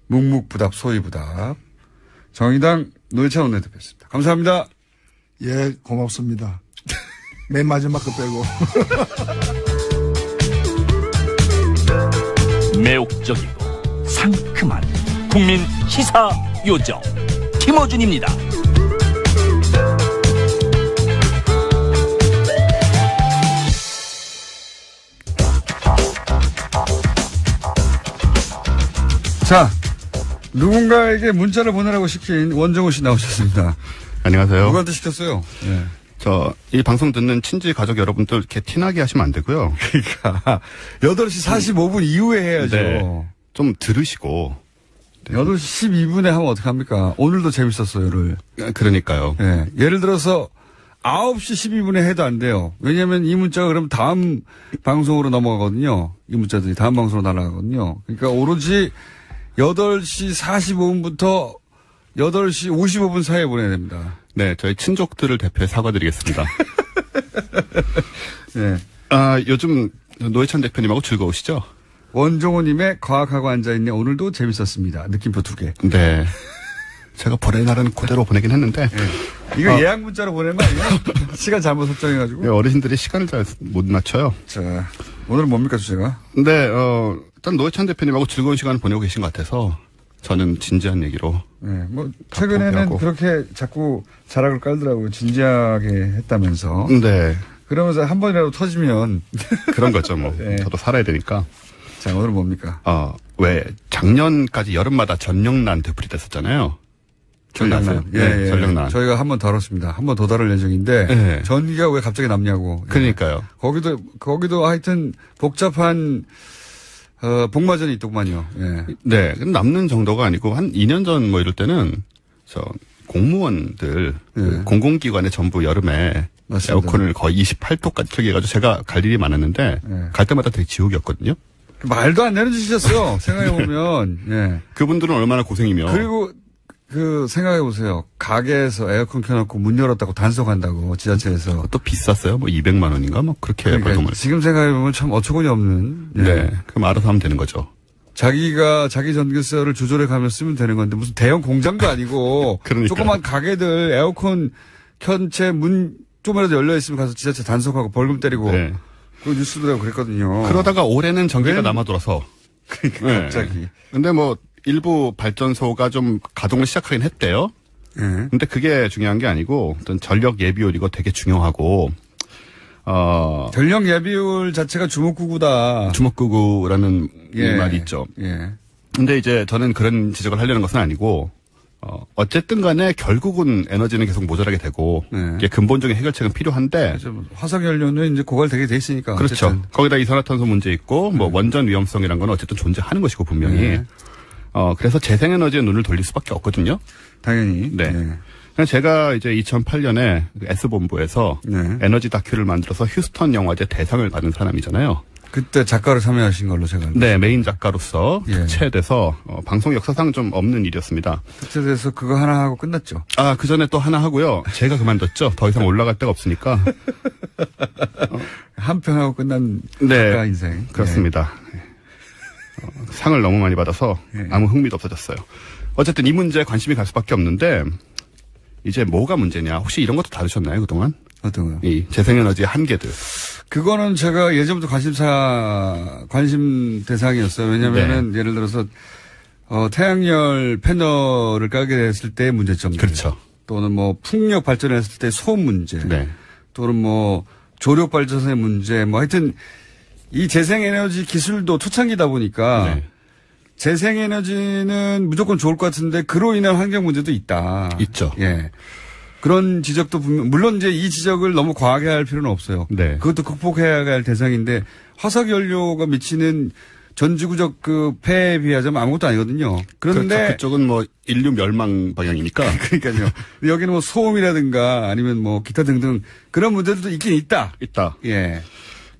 묵묵부답, 소위부답. 정의당 노회찬 원내대표였습니다. 감사합니다. 예, 고맙습니다. 맨 마지막 거 빼고. 매혹적이고 상큼한 국민 시사 요정 김어준입니다. 자, 누군가에게 문자를 보내라고 시킨 원정우 씨 나오셨습니다. 안녕하세요. 누구한테 시켰어요? 네. 이 방송 듣는 친지 가족 여러분들 이렇게 티나게 하시면 안 되고요. 그러니까 8시 45분 이후에 해야죠. 네. 좀 들으시고. 네. 8시 12분에 하면 어떡합니까? 오늘도 재밌었어요를. 그러니까요. 네. 예를 들어서 9시 12분에 해도 안 돼요. 왜냐하면 이 문자가 그럼 다음 방송으로 넘어가거든요. 이 문자들이 다음 방송으로 날아가거든요. 그러니까 오로지 8시 45분부터 8시 55분 사이에 보내야 됩니다. 네, 저희 친족들을 대표해 사과드리겠습니다. 네. 요즘 노회찬 대표님하고 즐거우시죠? 원종호님의 과학하고 앉아있네. 오늘도 재밌었습니다. 느낌표 2개. 네. 제가 보낼 날은 그대로 보내긴 했는데. 네. 이거 예약 문자로 보낸 거 아니에요? 시간 잘못 설정해가지고. 네, 어르신들이 시간을 잘 못 맞춰요. 자, 오늘은 뭡니까 주제가? 네, 일단 노회찬 대표님하고 즐거운 시간을 보내고 계신 것 같아서 저는 진지한 얘기로. 네, 최근에는 그렇게 자꾸 자락을 깔더라고요. 진지하게 했다면서. 네. 그러면서 한 번이라도 터지면. 그런 거죠, 뭐. 네. 저도 살아야 되니까. 자, 오늘은 뭡니까? 왜 작년까지 여름마다 전력난 되풀이됐었잖아요. 전력난. 네, 전력난. 저희가 한 번 다뤘습니다. 한 번 더 다룰 예정인데. 네. 전기가 왜 갑자기 남냐고. 그러니까요. 거기도 하여튼 복잡한 복마전이 있더구만요. 예. 네. 남는 정도가 아니고 한 2년 전 이럴 때는 공무원들 공공기관에 전부 여름에 맞습니다. 에어컨을 거의 28도까지 틀게 해가지고 제가 갈 일이 많았는데 갈 때마다 되게 지옥이었거든요. 말도 안 되는 짓이셨어요. 생각해보면. 예. 그분들은 얼마나 고생이며. 그리고 생각해보세요. 가게에서 에어컨 켜놓고 문 열었다고 단속한다고 지자체에서. 또 비쌌어요. 200만 원인가 그렇게. 그러니까 지금 생각해보면 참 어처구니 없는. 예. 네. 그럼 알아서 하면 되는 거죠. 자기 전기세를 조절해 가며 쓰면 되는 건데 무슨 대형 공장도 아니고. 조그만 가게들 에어컨 켠 채 문 좀이라도 열려있으면 가서 지자체 단속하고 벌금 때리고. 네. 그 뉴스들하고 그랬거든요. 그러다가 올해는 전기가 남아돌아서. 그러니까 갑자기. 근데 일부 발전소가 좀 가동을 시작하긴 했대요. 예. 근데 그게 중요한 게 아니고 어떤 전력 예비율 이거 되게 중요하고 전력 예비율 자체가 주목구구다. 주목구구라는 예. 말이 있죠. 예. 근데 이제 저는 그런 지적을 하려는 것은 아니고 어쨌든 간에 결국은 에너지는 계속 모자라게 되고 네. 이게 근본적인 해결책은 필요한데 화석연료는 이제 고갈되게 돼 있으니까. 그렇죠. 어쨌든. 거기다 이산화탄소 문제 있고 뭐 원전 위험성이란 건 어쨌든 존재하는 것이고 분명히. 네. 그래서 재생에너지에 눈을 돌릴 수밖에 없거든요. 당연히. 네. 네. 그냥 제가 이제 2008년에 S본부에서 네. 에너지 다큐를 만들어서 휴스턴 영화제 대상을 받은 사람이잖아요. 그때 작가로 참여하신 걸로 제가. 네, 메인 작가로서 예. 특채돼서 방송 역사상 좀 없는 일이었습니다. 특채돼서 그거 하나 하고 끝났죠. 아, 그 전에 또 하나 하고요. 제가 그만뒀죠. 더 이상 올라갈 데가 없으니까. 한 편 하고 끝난 네, 작가 인생. 그렇습니다. 상을 너무 많이 받아서 예. 아무 흥미도 없어졌어요. 어쨌든 이 문제에 관심이 갈 수밖에 없는데 이제 뭐가 문제냐. 혹시 이런 것도 다루셨나요, 그동안? 어떤 거요? 이 재생에너지의 한계들. 그거는 제가 예전부터 관심 대상이었어요. 왜냐면은 네. 예를 들어서 태양열 패널을 깔게 됐을 때의 문제점. 그렇죠. 또는 뭐 풍력 발전했을 때 소음 문제. 네. 또는 뭐 조력 발전소의 문제. 뭐 하여튼 이 재생에너지 기술도 초창기다 보니까 네. 재생에너지는 무조건 좋을 것 같은데 그로 인한 환경 문제도 있다. 있죠. 예. 그런 지적도 물론 이제 이 지적을 너무 과하게 할 필요는 없어요. 네. 그것도 극복해야 할 대상인데 화석 연료가 미치는 전지구적 그 폐해에 비하자면 아무것도 아니거든요. 그런데 그렇죠. 그쪽은 뭐 인류 멸망 방향이니까. 그러니까요. 여기는 뭐 소음이라든가 아니면 뭐 기타 등등 그런 문제들도 있긴 있다. 있다. 예.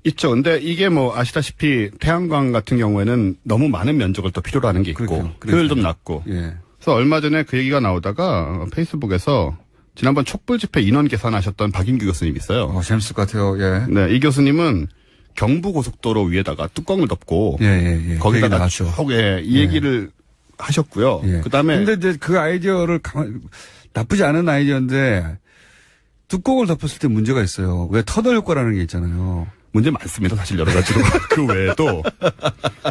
있죠. 근데 이게 뭐 아시다시피 태양광 같은 경우에는 너무 많은 면적을 또 필요로 하는 게 있고 그렇죠. 효율도 낮고. 예. 그래서 얼마 전에 그 얘기가 나오다가 페이스북에서 지난번 촛불 집회 인원 계산하셨던 박인규 교수님 있어요. 재밌을 것 같아요. 예. 네, 이 교수님은 경부고속도로 위에다가 뚜껑을 덮고 예. 거기다가 쭉 이 얘기를 하셨고요. 예. 그다음에 근데 이제 그 아이디어를 나쁘지 않은 아이디어인데 뚜껑을 덮었을 때 문제가 있어요. 왜 터널 효과라는 게 있잖아요. 문제 많습니다. 사실 여러 가지로. 그 외에도.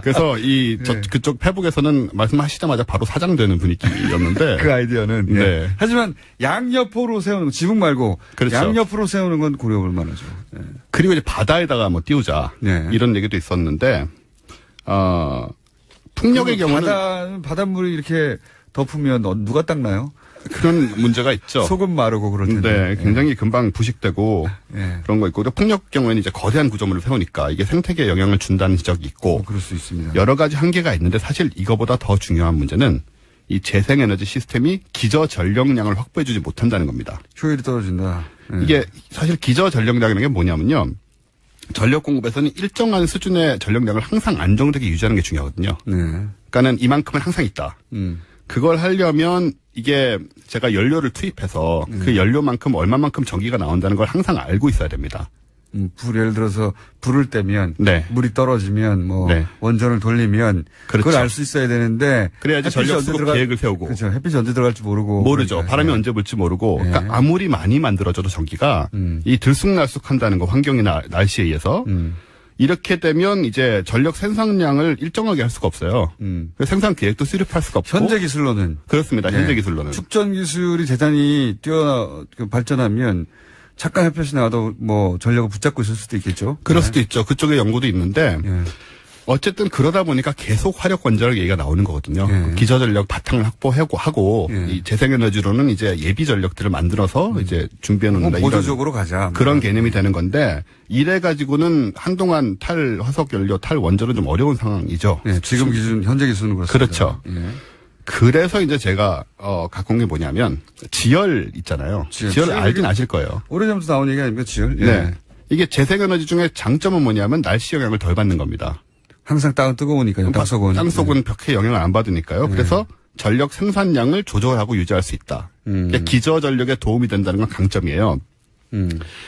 그래서 그쪽 페북에서는 말씀하시자마자 바로 사장되는 분위기였는데. 그 아이디어는. 예. 네. 하지만 양옆으로 세우는 거, 지붕 말고. 그렇죠. 양옆으로 세우는 건 고려해볼 만하죠. 예. 그리고 이제 바다에다가 뭐 띄우자. 네. 이런 얘기도 있었는데, 풍력의 경우는. 바닷물이 이렇게 덮으면 누가 닦나요? 그런 문제가 있죠. 소금 마르고 그럴 텐데. 네, 굉장히 금방 부식되고 예. 그런 거 있고, 풍력 경우에는 이제 거대한 구조물을 세우니까 이게 생태계에 영향을 준다는 지적이 있고, 그럴 수 있습니다. 여러 가지 한계가 있는데 사실 이거보다 더 중요한 문제는 이 재생에너지 시스템이 기저 전력량을 확보해주지 못한다는 겁니다. 효율이 떨어진다. 예. 이게 사실 기저 전력량이라는 게 뭐냐면요. 전력 공급에서는 일정한 수준의 전력량을 항상 안정되게 유지하는 게 중요하거든요. 네. 그러니까는 이만큼은 항상 있다. 그걸 하려면 이게 제가 연료를 투입해서 그 연료만큼 얼마만큼 전기가 나온다는 걸 항상 알고 있어야 됩니다. 예를 들어서 불을 떼면 네. 물이 떨어지면 뭐 네. 원전을 돌리면 그렇죠. 그걸 알 수 있어야 되는데 그래야지 전력 수급 계획을 세우고. 그렇죠. 햇빛이 언제 들어갈지 모르고 모르죠. 그러니까. 바람이 언제 불지 모르고. 네. 그러니까 아무리 많이 만들어져도 전기가 이 들쑥날쑥한다는 거, 환경이나 날씨에 의해서 이렇게 되면 이제 전력 생산량을 일정하게 할 수가 없어요. 그래서 생산 계획도 수립할 수가 없고. 현재 기술로는 그렇습니다. 네. 현재 기술로는. 축전 기술이 대단히 발전하면 잠깐 햇볕이 나와도 뭐 전력을 붙잡고 있을 수도 있겠죠. 그럴 수도 있죠. 그쪽에 연구도 있는데 예. 어쨌든 그러다 보니까 계속 화력 원자력 얘기가 나오는 거거든요. 예. 기저 전력 바탕을 확보하고 예. 이 재생에너지로는 이제 예비 전력들을 만들어서 이제 준비해 놓는다. 보조적으로 가자. 그런 개념이 되는 건데 이래 가지고는 한동안 탈 화석 연료, 탈 원전은 좀 어려운 상황이죠. 예, 지금 기준 현재 기준은 그렇습니다. 그렇죠. 예. 그래서 이제 제가 갖고 온 게 뭐냐면 지열 있잖아요. 지열 알긴 아실 거예요. 오래전부터 나온 얘기 아닙니까 지열? 예. 네. 이게 재생에너지 중에 장점은 뭐냐면 날씨 영향을 덜 받는 겁니다. 항상 땅은 뜨거우니까요. 땅속은. 땅속은 벽에 영향을 안 받으니까요. 그래서 전력 생산량을 조절하고 유지할 수 있다. 기저 전력에 도움이 된다는 건 강점이에요.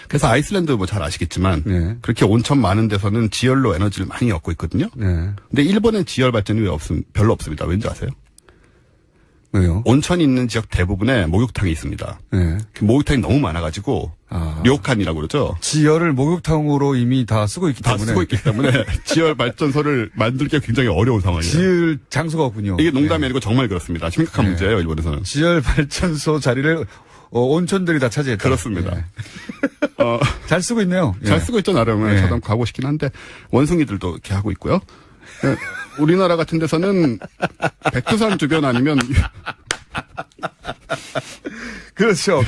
그래서 아이슬란드 뭐 잘 아시겠지만 네. 그렇게 온천 많은 데서는 지열로 에너지를 많이 얻고 있거든요. 네. 근데 일본엔 지열 발전이 별로 없습니다. 왠지 아세요? 왜요? 온천이 있는 지역 대부분에 목욕탕이 있습니다. 네. 그 목욕탕이 너무 많아가지고 료칸이라고 그러죠. 지열을 목욕탕으로 이미 다 쓰고 있기 다 때문에. 쓰고 있기 때문에 지열 발전소를 만들기가 굉장히 어려운 상황이에요. 지을 장소가 없군요. 이게 농담이 아니고 정말 그렇습니다. 심각한 문제예요, 일본에서는. 지열 발전소 자리를 온천들이 다 차지했다. 그렇습니다. 예. 잘 쓰고 있네요. 잘 쓰고 있죠, 나름은. 저도 가고 싶긴 한데 원숭이들도 이렇게 하고 있고요. 우리나라 같은 데서는 백두산 주변 아니면 그렇죠.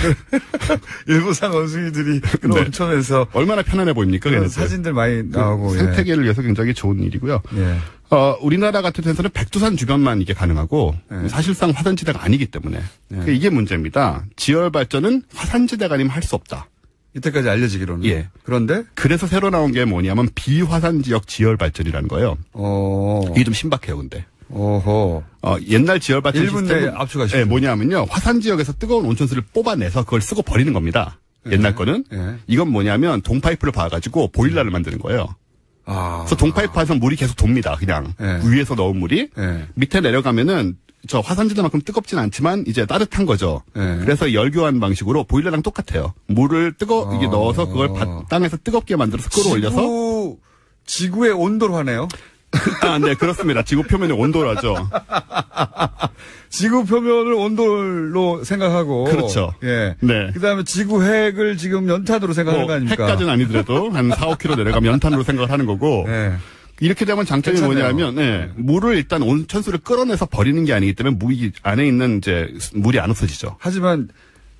일부산 원숭이들이 그런 온천에서 얼마나 편안해 보입니까? 그런 사진들 많이 나오고 생태계를 위해서 굉장히 좋은 일이고요. 예. 우리나라 같은 데서는 백두산 주변만 이게 가능하고 사실상 화산지대가 아니기 때문에 이게 문제입니다. 지열 발전은 화산지대가 아니면 할 수 없다. 이때까지 알려지기로는. 예. 그런데 그래서 새로 나온 게 뭐냐면 비화산 지역 지열 발전이라는 거예요. 이게 좀 신박해요, 근데. 오호. 옛날 지열 발전 1분 내에 압축하시죠. 네, 뭐냐면요. 화산 지역에서 뜨거운 온천수를 뽑아내서 그걸 쓰고 버리는 겁니다. 옛날 거는. 이건 뭐냐면 동파이프를 봐가지고 보일러를 만드는 거예요. 그래서 동파이프 안에서 물이 계속 돕니다. 그냥 위에서 넣은 물이 밑에 내려가면은 저 화산지대만큼 뜨겁진 않지만 이제 따뜻한 거죠. 그래서 열교환 방식으로 보일러랑 똑같아요. 물을 이게 넣어서 그걸 땅에서 뜨겁게 만들어서 끌어올려서 지구의 온도로 하네요. 네, 그렇습니다. 지구 표면의 온도라죠. 지구 표면을 온도로 생각하고. 그렇죠. 예. 네. 그 다음에 지구 핵을 지금 연탄으로 생각하는 거 아닙니까? 핵까지는 아니더라도 한 4, 5km 내려가면 연탄으로 생각을 하는 거고. 네. 이렇게 되면 장점이 뭐냐면, 물을 일단 온천수를 끌어내서 버리는 게 아니기 때문에 물 안에 있는 이제 물이 안 없어지죠. 하지만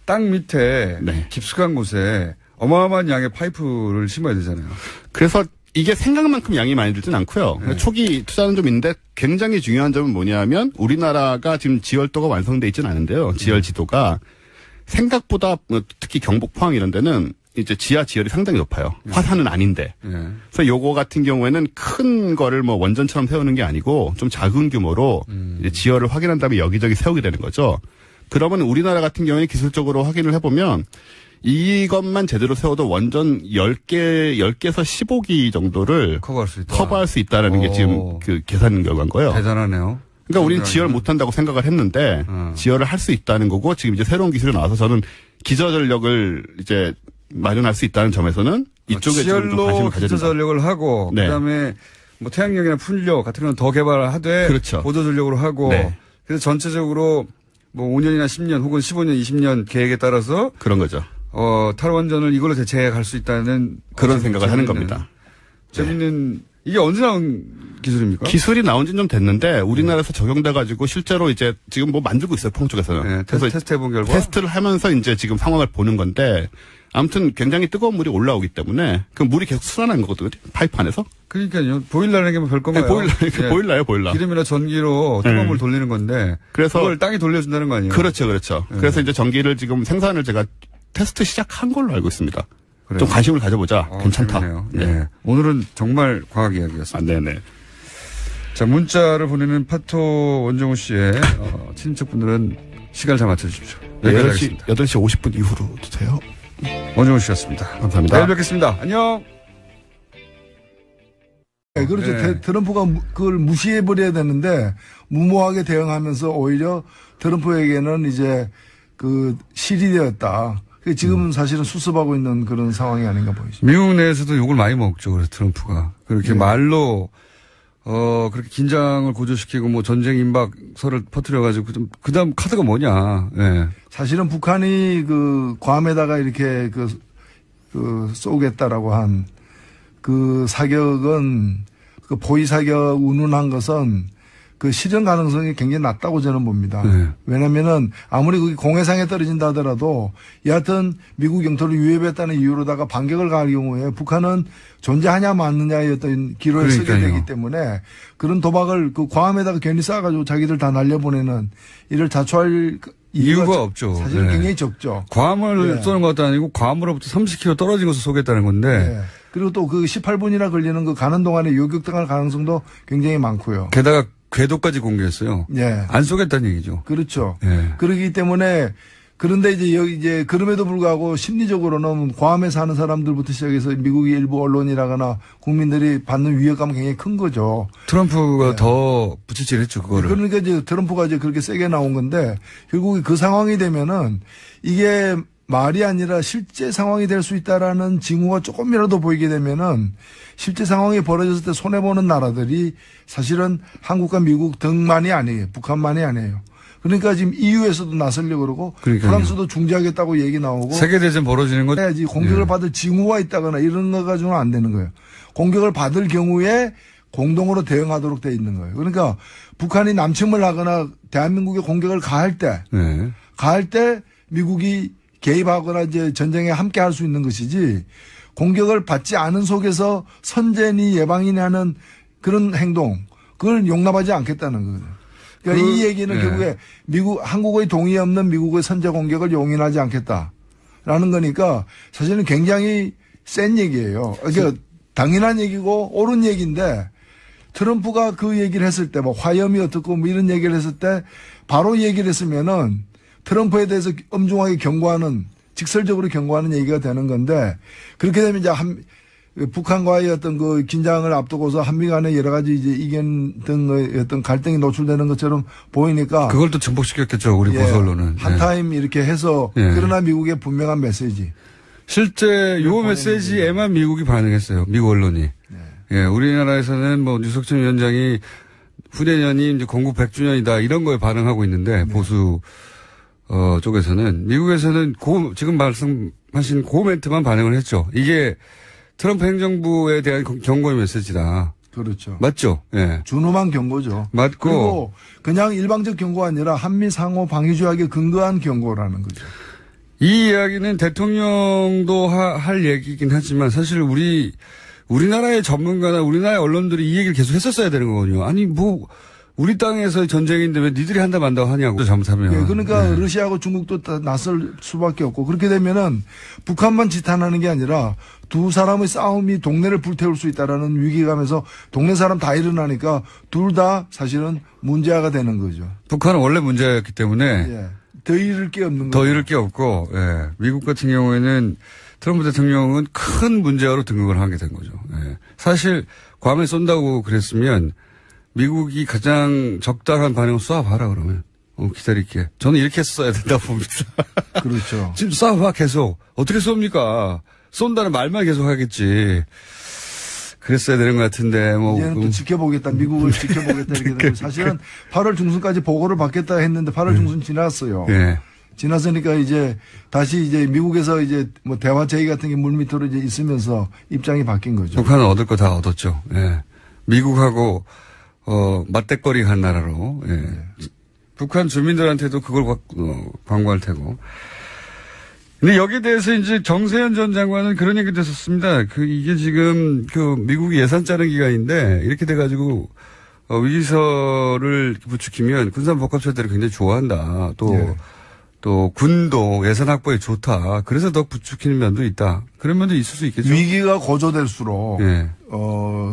땅 밑에 깊숙한 곳에 어마어마한 양의 파이프를 심어야 되잖아요. 그래서 이게 생각만큼 양이 많이 들진 않고요. 초기 투자는 좀 있는데 굉장히 중요한 점은 뭐냐면 우리나라가 지금 지열도가 완성돼 있지는 않은데요. 지열 지도가 생각보다 특히 경북 포항 이런 데는 이제 지하 지열이 상당히 높아요. 화산은 아닌데. 그래서 요거 같은 경우에는 큰 거를 뭐 원전처럼 세우는 게 아니고 좀 작은 규모로 이제 지열을 확인한 다음에 여기저기 세우게 되는 거죠. 그러면 우리나라 같은 경우에 기술적으로 확인을 해보면 이것만 제대로 세워도 원전 10개에서 15기 정도를 커버할 수 있다라는 게 지금 그 계산 결과인 거예요. 대단하네요. 그러니까 우리는 지열 못한다고 생각을 했는데 지열을 할 수 있다는 거고 지금 이제 새로운 기술이 나와서 저는 기저전력을 이제 마련할 수 있다는 점에서는 이쪽에 지금 좀 관심을 가져야 된다. 기저전력을 하고 그다음에 뭐 태양력이나 풍력 같은 건 더 개발하되 그렇죠. 보조전력으로 하고 그래서 전체적으로 뭐 5년이나 10년 혹은 15년, 20년 계획에 따라서 그런 거죠. 탈원전을 이걸로 대체해 갈 수 있다는 그런 생각을 하는 겁니다. 재밌는 이게 언제 나온 기술입니까? 기술이 나온 지는 좀 됐는데 우리나라에서 적용돼 가지고 실제로 이제 지금 뭐 만들고 있어요. 포항 쪽에서는. 그래서 테스트 해본 결과 테스트를 하면서 이제 지금 상황을 보는 건데 아무튼 굉장히 뜨거운 물이 올라오기 때문에 그 물이 계속 순환한 거거든요. 파이프 안에서. 그러니까요. 보일러라는 게 뭐 별건가요? 보일러예요, 보일러. 기름이나 전기로 뜨거운 물 돌리는 건데 그래서 그걸 땅이 돌려준다는 거 아니에요? 그렇죠. 그래서 이제 전기를 지금 생산을 제가 테스트 시작한 걸로 알고 있습니다. 그래요? 좀 관심을 가져보자. 괜찮다. 네. 오늘은 정말 과학 이야기였습니다. 네네. 자, 문자를 보내는 파토 원정우 씨의 친척분들은 시간을 잘 맞춰주십시오. 8시 50분 이후로 주세요. 원정우 씨였습니다. 감사합니다. 내일 뵙겠습니다. 안녕. 네, 그렇죠. 트럼프가 그걸 무시해버려야 되는데 무모하게 대응하면서 오히려 트럼프에게는 이제 그 실이 되었다. 지금은 사실은 수습하고 있는 그런 상황이 아닌가 보이죠. 미국 내에서도 욕을 많이 먹죠. 그래서 트럼프가. 그렇게 말로, 그렇게 긴장을 고조시키고 뭐 전쟁 임박설을 퍼뜨려가지고 그 다음 카드가 뭐냐. 사실은 북한이 그 괌에다가 이렇게 쏘겠다라고 한 그 사격은 그 포위 사격 운운한 것은 그 실현 가능성이 굉장히 낮다고 저는 봅니다. 왜냐면은 아무리 그게 공해상에 떨어진다 하더라도 여하튼 미국 영토를 위협했다는 이유로다가 반격을 가할 경우에 북한은 존재하냐 마느냐의 어떤 기로에 서게 되기 때문에 그런 도박을 그 괌에다가 괜히 쏴가지고 자기들 다 날려보내는 이를 자초할 이유가 없죠. 사실은 굉장히 적죠. 괌을 쏘는 것도 아니고 괌으로부터 30km 떨어진 곳을 쏘겠다는 건데. 그리고 또 그 18분이나 걸리는 그 가는 동안에 요격당할 가능성도 굉장히 많고요. 게다가 궤도까지 공개했어요. 안 쏘겠다는 얘기죠. 그렇죠. 그렇기 때문에 그런데 이제 그럼에도 불구하고 심리적으로는 괌에 사는 사람들부터 시작해서 미국의 일부 언론이라거나 국민들이 받는 위협감은 굉장히 큰 거죠. 트럼프가 더 부채질했죠, 그거를. 그러니까 이제 트럼프가 이제 그렇게 세게 나온 건데 결국 그 상황이 되면은 이게 말이 아니라 실제 상황이 될 수 있다라는 징후가 조금이라도 보이게 되면은 실제 상황이 벌어졌을 때 손해보는 나라들이 사실은 한국과 미국 등만이 아니에요. 북한만이 아니에요. 그러니까 지금 EU에서도 나서려고 그러고 그러니까요. 프랑스도 중재하겠다고 얘기 나오고 세계대전 벌어지는 거 해야지 공격을 받을 징후가 있다거나 이런 거 가지고는 안 되는 거예요. 공격을 받을 경우에 공동으로 대응하도록 돼 있는 거예요. 그러니까 북한이 남침을 하거나 대한민국에 공격을 가할 때 미국이 개입하거나 이제 전쟁에 함께 할 수 있는 것이지 공격을 받지 않은 속에서 선제니 예방이니 하는 그런 행동 그걸 용납하지 않겠다는 거거든요. 그러니까 이 얘기는 결국에 한국의 동의 없는 미국의 선제 공격을 용인하지 않겠다라는 거니까 사실은 굉장히 센 얘기예요. 그러니까 당연한 얘기고 옳은 얘기인데 트럼프가 그 얘기를 했을 때 뭐 화염이 어떻고 뭐 이런 얘기를 했을 때 바로 얘기를 했으면은 트럼프에 대해서 엄중하게 경고하는 직설적으로 경고하는 얘기가 되는 건데 그렇게 되면 이제 북한과의 어떤 그 긴장을 앞두고서 한미 간의 여러 가지 이제 이견 등의 어떤 갈등이 노출되는 것처럼 보이니까 그걸 또 증폭시켰겠죠, 우리 보수 언론은. 한 타임 이렇게 해서 그러나 미국의 분명한 메시지. 실제 요 메시지에만 미국이 반응했어요. 미국 언론이. 예, 우리나라에서는 뭐 유석천 위원장이 후대년이 이제 건국 100주년이다 이런 거에 반응하고 있는데 보수 쪽에서는 미국에서는 지금 말씀하신 그 멘트만 반응을 했죠. 이게 트럼프 행정부에 대한 경고의 메시지다. 그렇죠. 맞죠? 예. 준엄한 경고죠. 맞고. 그리고 그냥 일방적 경고가 아니라 한미 상호 방위조약에 근거한 경고라는 거죠. 이 이야기는 대통령도 할 얘기긴 하지만 사실 우리나라의 전문가나 우리나라의 언론들이 이 얘기를 계속 했었어야 되는 거거든요. 아니 뭐 우리 땅에서의 전쟁인데 왜 니들이 한다 만다고 하냐고 잘못하면. 네, 그러니까 러시아하고 중국도 다 나설 수밖에 없고 그렇게 되면은 북한만 지탄하는 게 아니라 두 사람의 싸움이 동네를 불태울 수 있다라는 위기감에서 동네 사람 다 일어나니까 둘 다 사실은 문제아가 되는 거죠. 북한은 원래 문제였기 때문에 더 잃을 게 없는 거죠. 더 잃을 게 없고 미국 같은 경우에는 트럼프 대통령은 큰 문제아로 등극을 하게 된 거죠. 사실 괌에 쏜다고 그랬으면 미국이 가장 적당한 반응을 쏴봐라 그러면. 기다릴게. 저는 이렇게 써야 된다고 봅니다. 그렇죠. 지금 쏴봐 계속. 어떻게 쏩니까? 쏜다는 말만 계속 하겠지. 그랬어야 되는 것 같은데 뭐. 이제는 또 지켜보겠다. 미국을 지켜보겠다 이렇게 되면 사실은 8월 중순까지 보고를 받겠다 했는데 8월 중순 지났어요. 지났으니까 이제 다시 이제 미국에서 이제 뭐 대화 제의 같은 게 물밑으로 이제 있으면서 입장이 바뀐 거죠. 북한은 얻을 거 다 얻었죠. 미국하고 맞대거리 한 나라로. 북한 주민들한테도 그걸 광고할 테고. 근데 여기에 대해서 이제 정세현 전 장관은 그런 얘기도 했었습니다. 이게 지금 미국이 예산 짜는 기간인데 이렇게 돼가지고 위기설을 부추기면 군산복합체들이 굉장히 좋아한다. 또 군도 예산 확보에 좋다. 그래서 더 부추기는 면도 있다. 그런 면도 있을 수 있겠죠. 위기가 고조될수록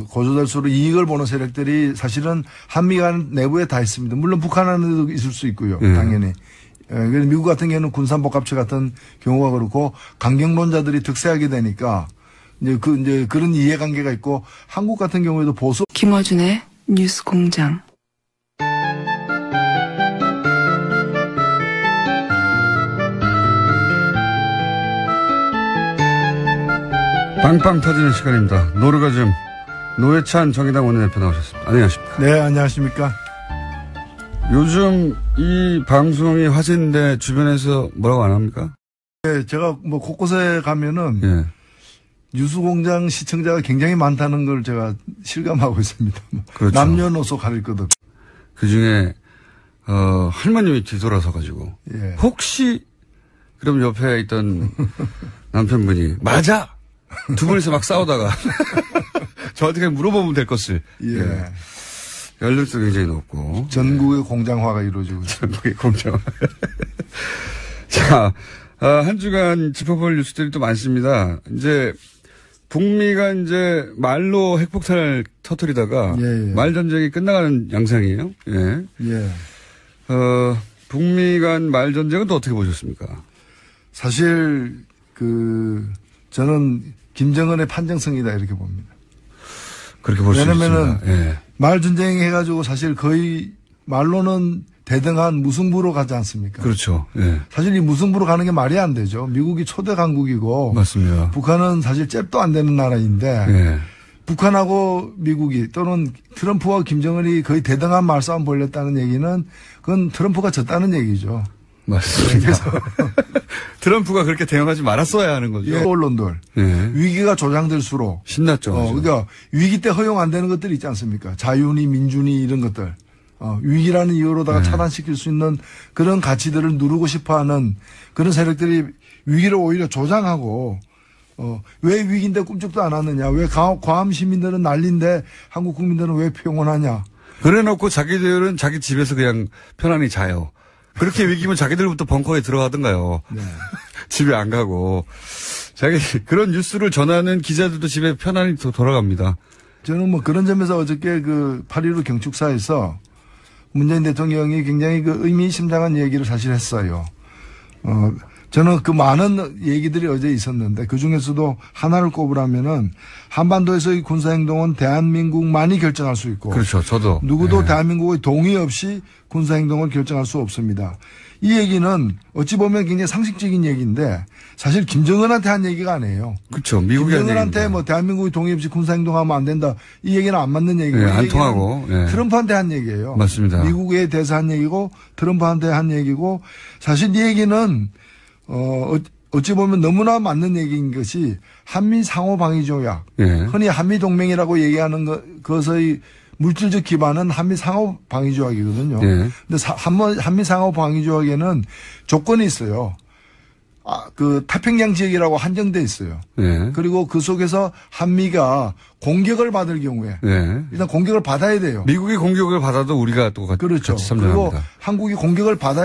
고조될수록 이익을 보는 세력들이 사실은 한미 간 내부에 다 있습니다. 물론 북한 안에도 있을 수 있고요. 당연히. 그래서 미국 같은 경우는 군산복합체 같은 경우가 그렇고 강경론자들이 득세하게 되니까 이제 그런 이해관계가 있고 한국 같은 경우에도 보수 김어준의 뉴스공장. 빵빵 터지는 시간입니다. 노르가즘 노회찬 정의당 원내대표 나오셨습니다. 안녕하십니까? 네, 안녕하십니까? 요즘 이 방송이 화제인데 주변에서 뭐라고 안 합니까? 네, 제가 뭐 곳곳에 가면은 뉴스공장 시청자가 굉장히 많다는 걸 제가 실감하고 있습니다. 그렇죠. 남녀노소 가릴 것 없이. 그 중에 할머님이 뒤돌아서 가지고 혹시 그럼 옆에 있던 남편분이 맞아. 두 분이서 막 싸우다가 저한테 그냥 물어보면 될 것을. 연령도 굉장히 높고. 전국의 공장화가 이루어지고 있습니다. 전국의 공장화. 자, 한 주간 짚어볼 뉴스들이 또 많습니다. 이제 북미가 이제 말로 핵폭탄을 터뜨리다가 말 전쟁이 끝나가는 양상이에요. 북미 간 말 전쟁은 또 어떻게 보셨습니까? 사실 저는 김정은의 판정성이다 이렇게 봅니다. 그렇게 볼 수 있습니다. 왜냐면은 예. 말 전쟁 해가지고 사실 거의 말로는 대등한 무승부로 가지 않습니까? 그렇죠. 예. 사실 이 무승부로 가는 게 말이 안 되죠. 미국이 초대 강국이고 맞습니다. 북한은 사실 잽도 안 되는 나라인데 예. 북한하고 미국이 또는 트럼프와 김정은이 거의 대등한 말싸움 벌였다는 얘기는 그건 트럼프가 졌다는 얘기죠. 맞습니다. 트럼프가 그렇게 대응하지 말았어야 하는 거죠. 예, 언론들 예. 위기가 조장될수록 신났죠. 그러니까 위기 때 허용 안 되는 것들이 있지 않습니까? 자유니 민주니 이런 것들. 위기라는 이유로다가 차단시킬 수 있는 그런 가치들을 누르고 싶어하는 그런 세력들이 위기를 오히려 조장하고 왜 위기인데 꿈쩍도 안 하느냐? 왜 과암 시민들은 난리인데 한국 국민들은 왜 평온하냐? 그래놓고 자기들은 자기 집에서 그냥 편안히 자요. 그렇게 위기면 자기들부터 벙커에 들어가든가요. 네. 집에 안 가고. 그런 뉴스를 전하는 기자들도 집에 편안히 돌아갑니다. 저는 뭐 그런 점에서 어저께 8.15 경축사에서 문재인 대통령이 굉장히 의미심장한 얘기를 사실 했어요. 저는 그 많은 얘기들이 어제 있었는데 그 중에서도 하나를 꼽으라면은 한반도에서의 군사행동은 대한민국만이 결정할 수 있고. 그렇죠. 저도. 누구도 네. 대한민국의 동의 없이 군사행동을 결정할 수 없습니다. 이 얘기는 어찌 보면 굉장히 상식적인 얘기인데 사실 김정은한테 한 얘기가 아니에요. 그렇죠. 미국이 김정은한테 뭐 대한민국이 동의 없이 군사행동하면 안 된다. 이 얘기는 안 맞는 얘기고. 네, 안 통하고. 네. 트럼프한테 한 얘기예요. 맞습니다. 미국에 대해서 한 얘기고 트럼프한테 한 얘기고 사실 이 얘기는 어찌 보면 너무나 맞는 얘기인 것이 한미 상호 방위 조약. 예. 흔히 한미 동맹이라고 얘기하는 그것의 물질적 기반은 한미 상호 방위 조약이거든요. 예. 근데 한미 상호 방위 조약에는 조건이 있어요. 태평양 지역이라고 한정돼 있어요. 예. 그리고 그 속에서 한미가 공격을 받을 경우에 예. 일단 공격을 받아야 돼요. 미국이 공격을 받아도 우리가 또 그렇죠. 같이 참전합니다. 그리고 한국이 공격을 받아야